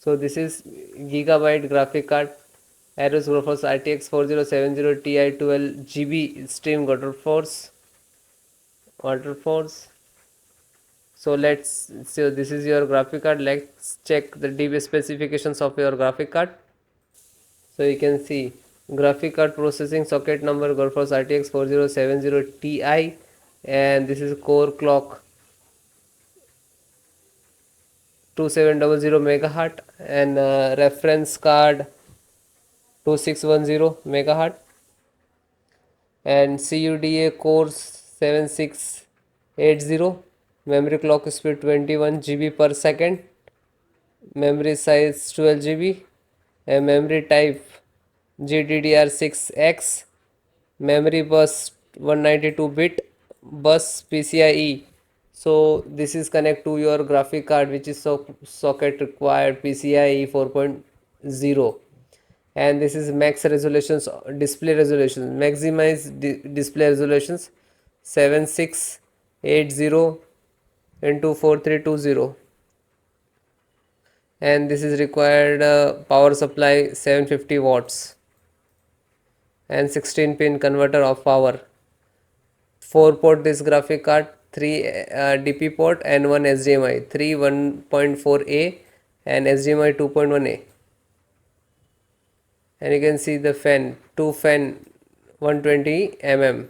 So this is Gigabyte graphic card, AORUS GeForce RTX 4070 Ti 12 GB Extreme Waterforce. So this is your graphic card. Let's check the deep specifications of your graphic card. So you can see graphic card processing socket number GeForce RTX 4070 Ti, and this is core clock 2700 megahertz, and reference card 2610 megahertz, and CUDA core 7680, memory clock speed 21 GB per second, memory size 12 GB, and memory type GDDR6X, memory bus 192 bit, bus PCIe. So this is connect to your graphic card, which is socket required PCIe 4.0, and this is max resolutions, display resolutions, maximize display resolutions 7680 into 4320, and this is required power supply 750 watts and 16 pin converter of power. 4 port this graphic card, 3 DP port and 1 HDMI, 3 1.4A and HDMI 2.1A. And you can see the fan, 2 fan 120 mm.